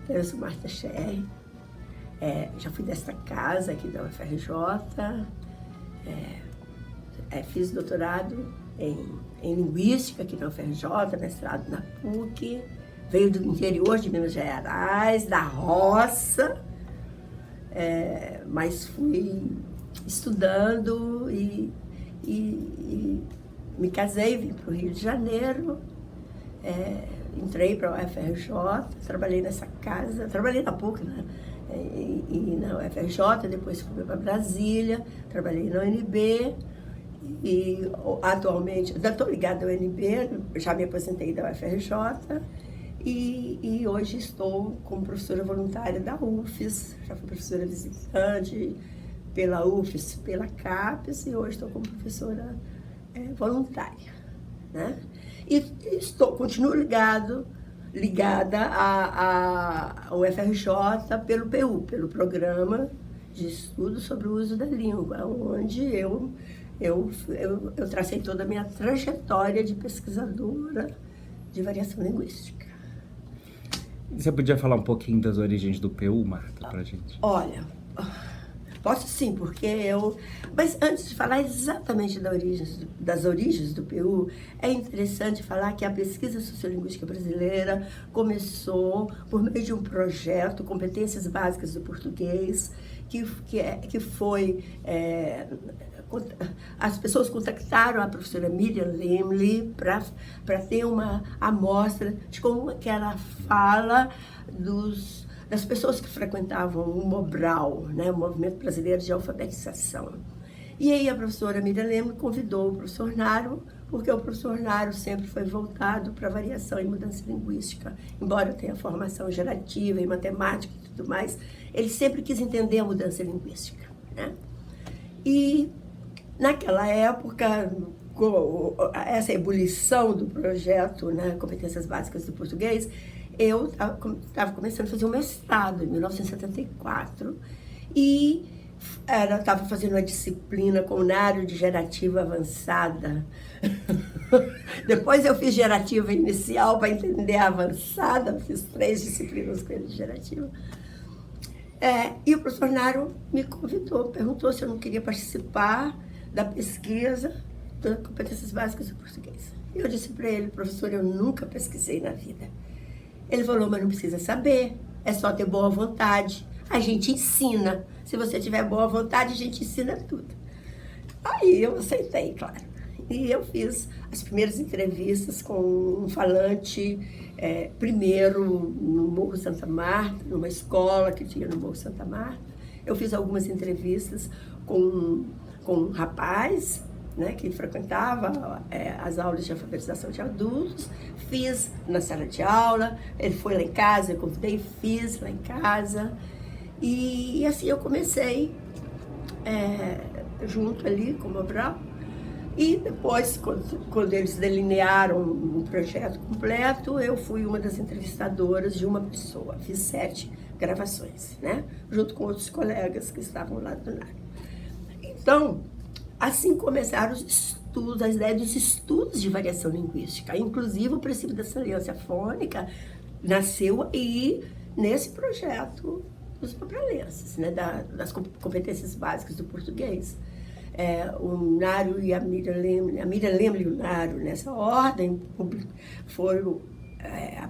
Eu sou Marta Scher, já fui desta casa aqui da UFRJ, fiz doutorado em Linguística aqui na UFRJ, mestrado na PUC, veio do interior de Minas Gerais, da roça, mas fui estudando e me casei, vim para o Rio de Janeiro, entrei para a UFRJ, trabalhei nessa casa, trabalhei na PUC, né? E na UFRJ, depois fui para Brasília, trabalhei na UNB e atualmente, ainda estou ligada ao UNB, já me aposentei da UFRJ e hoje estou como professora voluntária da UFES, já fui professora visitante pela UFES, pela CAPES e hoje estou como professora voluntária, né? E continuo ligada ao UFRJ pelo PU, pelo Programa de Estudo sobre o Uso da Língua, onde eu tracei toda a minha trajetória de pesquisadora de variação linguística. Você podia falar um pouquinho das origens do PU, Marta, pra gente? Olha, posso sim, mas antes de falar exatamente das origens do PU, é interessante falar que a pesquisa sociolinguística brasileira começou por meio de um projeto, Competências Básicas do Português, que foi... as pessoas contactaram a professora Miriam Lemley para ter uma amostra de como que ela fala das pessoas que frequentavam o Mobral, né, o Movimento Brasileiro de Alfabetização. E aí a professora Miriam Lemley convidou o professor Naro, porque o professor Naro sempre foi voltado para variação e mudança linguística. Embora tenha formação gerativa em matemática e tudo mais, ele sempre quis entender a mudança linguística, né? E naquela época, essa ebulição do projeto, né, Competências Básicas do Português, eu estava começando a fazer um mestrado em 1974 e estava fazendo uma disciplina com Nário de gerativa avançada. Depois eu fiz gerativa inicial para entender a avançada, fiz 3 disciplinas com ele de gerativa. E o professor Nário me convidou, perguntou se eu não queria participar da pesquisa das Competências Básicas do Português. E eu disse para ele, professor, eu nunca pesquisei na vida. Ele falou, mas não precisa saber, é só ter boa vontade. A gente ensina. Se você tiver boa vontade, a gente ensina tudo. Aí eu aceitei, claro. E eu fiz as primeiras entrevistas com um falante, primeiro no Morro Santa Marta, numa escola que tinha no Morro Santa Marta. Eu fiz algumas entrevistas com um rapaz, né, que frequentava as aulas de alfabetização de adultos, fiz na sala de aula, ele foi lá em casa, eu convidei, fiz lá em casa, e assim eu comecei junto ali com o Mobral, e depois, quando eles delinearam um projeto completo, eu fui uma das entrevistadoras de uma pessoa, fiz 7 gravações, né, junto com outros colegas que estavam lá do NAR. Então, assim começaram os estudos, as ideias dos estudos de variação linguística. Inclusive, o princípio da saliência fônica nasceu aí nesse projeto dos mobralenses, né, das competências básicas do português. O Nário e a Miriam Lemley e o Nário, nessa ordem,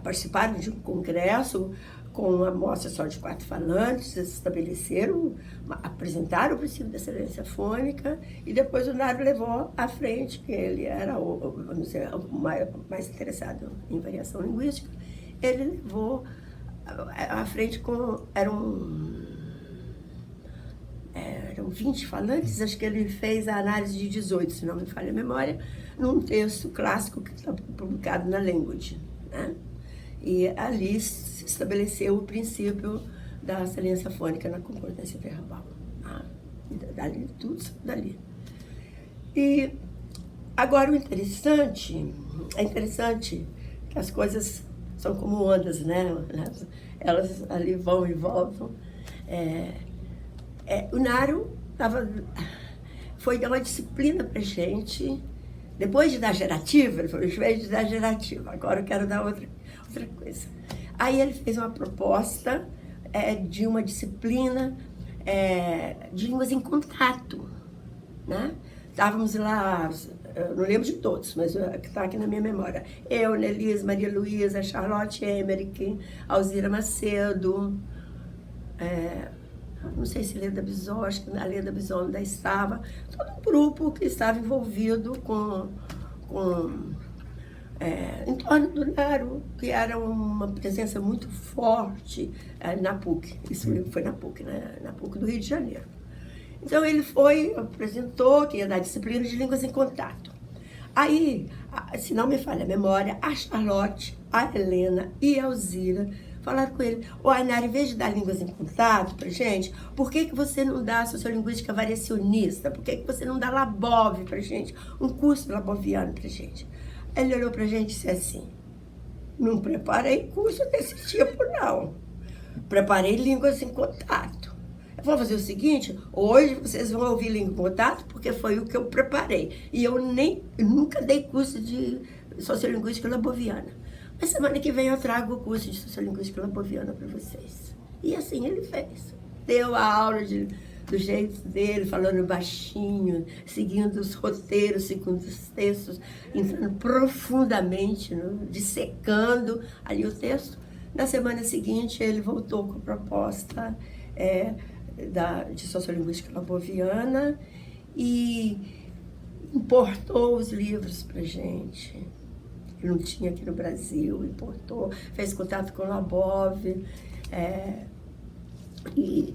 participaram de um congresso com uma amostra só de 4 falantes, apresentaram o princípio da excelência fônica e depois o Nário levou à frente, que ele era vamos dizer, o mais interessado em variação linguística, ele levou à frente eram 20 falantes, acho que ele fez a análise de 18, se não me falha a memória, num texto clássico que está publicado na Language, né? E ali se estabeleceu o princípio da saliência fônica na concordância verbal. Dali, tudo dali. E agora é interessante que as coisas são como ondas, né? Elas ali vão e voltam. O Naro foi dar uma disciplina pra gente. Depois de dar gerativa, ele falou, invés de dar gerativa, agora eu quero dar outra coisa. Aí ele fez uma proposta de uma disciplina de línguas em contato, né? Estávamos lá, eu não lembro de todos, mas que está aqui na minha memória. Eu, Nelise, Maria Luísa, Charlotte Emmerich, Alzira Macedo, não sei se Leda Bison, acho que a Leda Bison ainda estava. Todo um grupo que estava envolvido em torno do Naro, que era uma presença muito forte na PUC. Isso foi na PUC, né? Na PUC do Rio de Janeiro. Então ele apresentou que ia dar disciplina de línguas em contato. Aí, se não me falha a memória, a Charlotte, a Helena e a Alzira falaram com ele, Naro, em vez de dar línguas em contato pra gente, por que você não dá sociolinguística variacionista? Por que você não dá Labov pra gente? Um curso laboviano pra gente? Ele olhou pra gente e disse assim, não preparei curso desse tipo, não. Preparei línguas em contato. Eu vou fazer o seguinte, hoje vocês vão ouvir língua em contato, porque foi o que eu preparei. E eu nunca dei curso de sociolinguística laboviana. Mas semana que vem eu trago o curso de sociolinguística laboviana para vocês. E assim ele fez. Deu a aula do jeito dele, falando baixinho, seguindo os roteiros, seguindo os textos, entrando profundamente, dissecando ali o texto. Na semana seguinte, ele voltou com a proposta de sociolinguística laboviana e importou os livros para a gente. Que não tinha aqui no Brasil, importou, fez contato com o Labov, e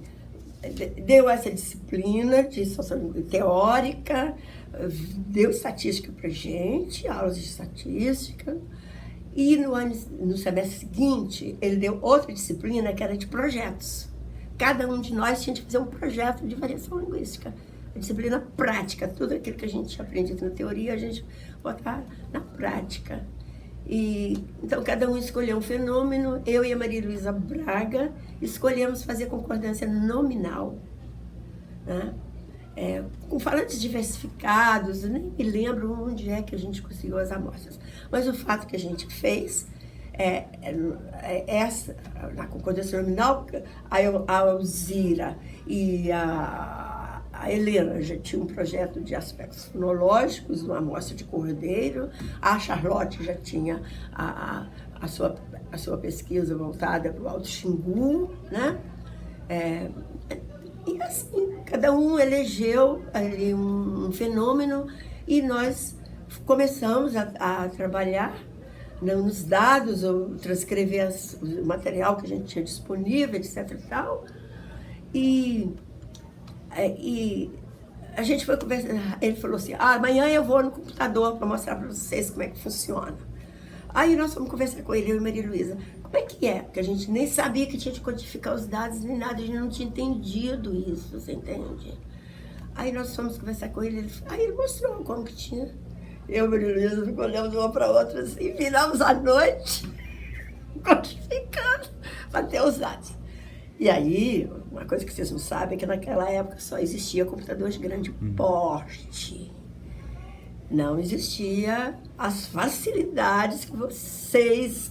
deu essa disciplina de sociolinguística teórica, deu estatística para gente, aulas de estatística, e no semestre seguinte ele deu outra disciplina que era de projetos. Cada um de nós tinha que fazer um projeto de variação linguística. A disciplina prática, tudo aquilo que a gente tinha aprendido na teoria, a gente botar na prática. Então, cada um escolheu um fenômeno. Eu e a Maria Luísa Braga escolhemos fazer concordância nominal, né? Com falantes diversificados, eu nem me lembro onde é que a gente conseguiu as amostras. Mas o fato que a gente fez essa, na concordância nominal, a Alzira e a Helena já tinham um projeto de aspectos fonológicos, uma amostra de cordeiro, a Charlotte já tinha a sua pesquisa voltada para o Alto Xingu, né? E assim, cada um elegeu ali um fenômeno e nós começamos a trabalhar nos dados, ou transcrever o material que a gente tinha disponível, etc. e tal. E a gente foi conversar, ele falou assim, amanhã eu vou no computador para mostrar para vocês como é que funciona. Aí nós fomos conversar com ele, eu e Maria Luísa. Como é que é? Porque a gente nem sabia que tinha de codificar os dados nem nada, a gente não tinha entendido isso, você entende? Aí nós fomos conversar com ele, aí ele mostrou como que tinha. Eu e a Maria Luísa ficamos olhando uma para outra assim, viramos a noite, codificando, para ter os dados. E aí, uma coisa que vocês não sabem é que naquela época só existia computador de grande porte. Não existia as facilidades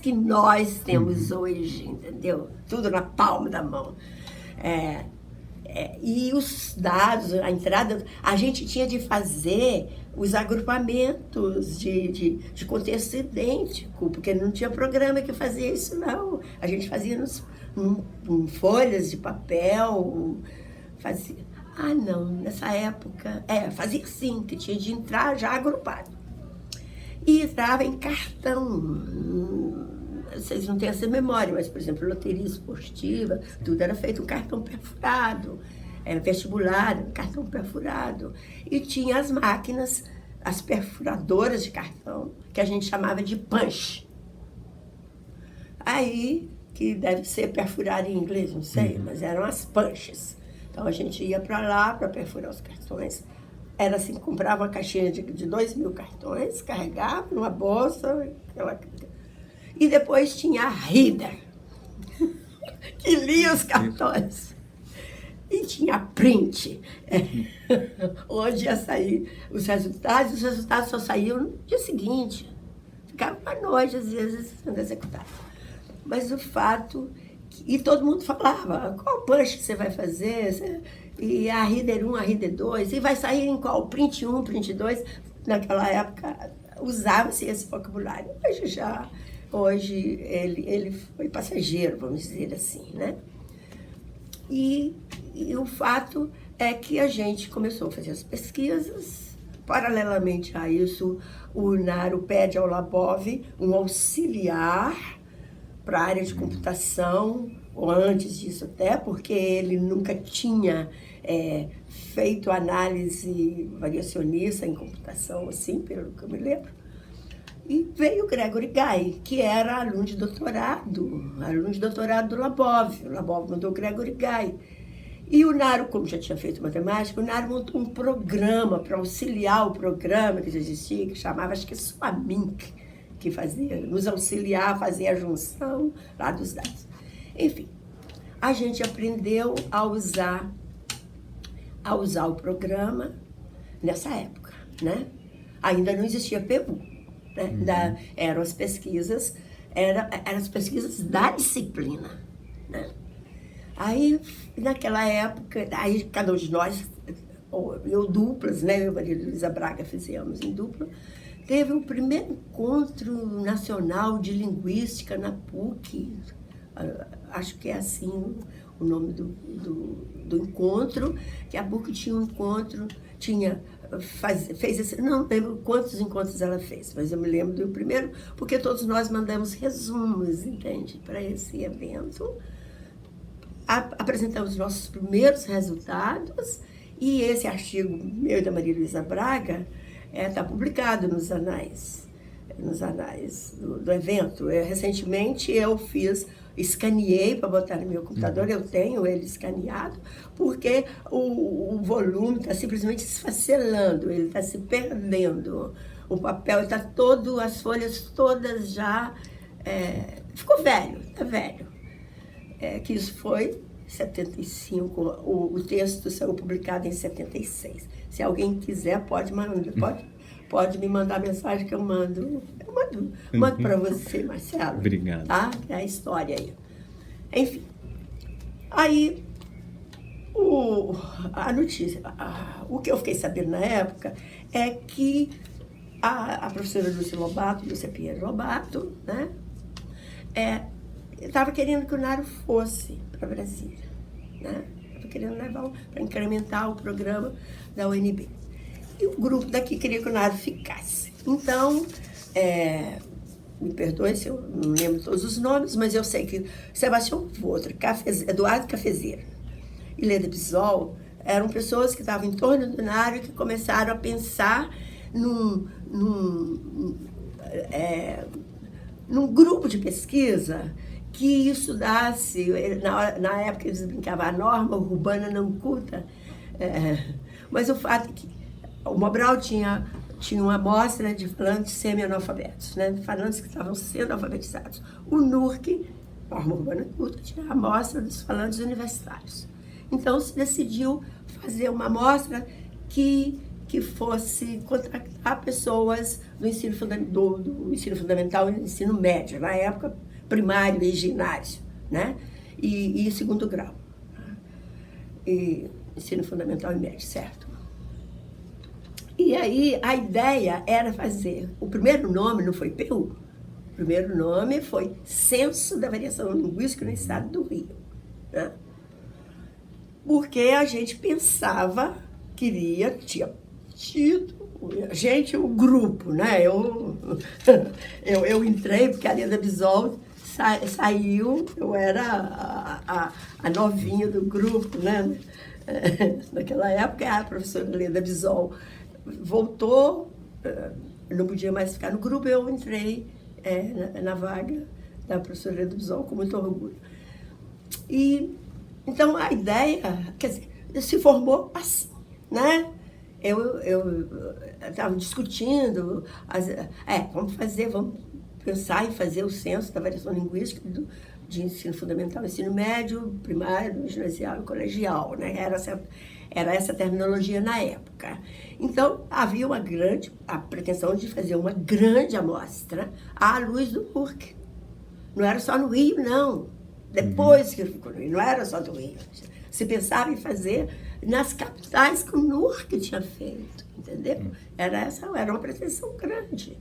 que nós temos hoje, entendeu? Tudo na palma da mão. E os dados, a entrada, a gente tinha de fazer os agrupamentos de contexto idêntico, porque não tinha programa que fazia isso, não. A gente fazia em folhas de papel, fazia. Não, nessa época, fazia sim, que tinha de entrar já agrupado. E entrava em cartão. Vocês não têm essa memória, mas, por exemplo, loteria esportiva, tudo era feito com cartão perfurado. Vestibular, cartão perfurado. E tinha as máquinas, as perfuradoras de cartão, que a gente chamava de punch. Aí, que deve ser perfurar em inglês, não sei, mas eram as punches. Então a gente ia para lá para perfurar os cartões. Era assim, comprava uma caixinha de 2.000 cartões, carregava numa bolsa, e depois tinha a reader, que lia os cartões. e tinha print, onde ia sair os resultados só saíam no dia seguinte. Ficava uma noite, às vezes, sendo executado. Mas o fato... E todo mundo falava, qual punch que você vai fazer? E a reader 1, a reader 2, e vai sair em qual? Print 1, print 2. Naquela época, usava-se esse vocabulário. Hoje ele foi passageiro, vamos dizer assim, né? E o fato é que a gente começou a fazer as pesquisas. Paralelamente a isso, o Naro pede ao Labov um auxiliar para a área de computação, ou antes disso até, porque ele nunca tinha feito análise variacionista em computação, assim, pelo que eu me lembro. E veio o Gregory Guy, que era aluno de doutorado do Labov. O Labov mandou o Gregory Guy. E o Naro, como já tinha feito matemática, o Naro montou um programa para auxiliar o programa que já existia, que chamava, acho que Suamink, que nos auxiliar, fazia a junção lá dos dados. Enfim, a gente aprendeu a usar o programa nessa época, né? Ainda não existia PU, né? Eram as pesquisas da disciplina, né? Aí, naquela época, aí cada um de nós, eu duplas, né? Eu e a Maria Luísa Braga fizemos em dupla, teve o primeiro encontro nacional de linguística na PUC, acho que é assim o nome do encontro, que a PUC tinha um encontro, fez esse, não lembro quantos encontros ela fez, mas eu me lembro do primeiro, porque todos nós mandamos resumos, entende, para esse evento. Apresentamos nossos primeiros resultados e esse artigo meu e da Maria Luísa Braga está publicado nos anais do evento. Recentemente eu escaneei para botar no meu computador, eu tenho ele escaneado, porque o volume está simplesmente esfacelando, ele está se perdendo. O papel está todo, as folhas todas já... ficou velho, está velho. Que isso foi 75, o texto saiu publicado em 76. Se alguém quiser, pode me mandar mensagem que eu mando para você, Marcelo. Obrigado. Tá? É a história aí. Enfim, aí a notícia, o que eu fiquei sabendo na época é que a professora Lúcia Pinheiro Lobato, né, estava querendo que o Naro fosse para Brasília, né? Estava querendo levar para incrementar o programa da UNB. E o grupo daqui queria que o Naro ficasse. Então, me perdoe se eu não lembro todos os nomes, mas eu sei que Sebastião Votro, Eduardo Cafezeira e Leda Bisol eram pessoas que estavam em torno do Naro e que começaram a pensar num grupo de pesquisa que estudasse, na época eles brincavam a norma urbana não culta, mas o fato é que o Mobral tinha uma amostra de falantes semi-analfabetos, né, falantes que estavam sendo alfabetizados. O NURC, norma urbana culta, tinha a amostra dos falantes universitários. Então se decidiu fazer uma amostra que fosse contratar pessoas do ensino fundamental e do ensino médio, na época primário e ginásio, né? E segundo grau. E ensino fundamental e médio, certo? E aí a ideia era fazer, o primeiro nome não foi PU, o primeiro nome foi Censo da Variação Linguística no Estado do Rio, né? Porque a gente pensava, tinha tido, o grupo, né? Eu entrei porque a Leda Bisol saiu, eu era a novinha do grupo, né? Naquela época, a professora Leda Bisol voltou, não podia mais ficar no grupo, eu entrei na vaga da professora Leda Bisol com muito orgulho. E, então, a ideia, quer dizer, se formou assim, né? Eu estava discutindo, vamos pensar em fazer o censo da variação linguística de ensino fundamental, ensino médio, primário, ginasial e colegial, né? Era essa terminologia na época. Então, havia a pretensão de fazer uma grande amostra à luz do NURC. Não era só no Rio, não. Depois que ficou no Rio, não era só do Rio. Se pensava em fazer nas capitais que o NURC tinha feito, entendeu? Era uma pretensão grande.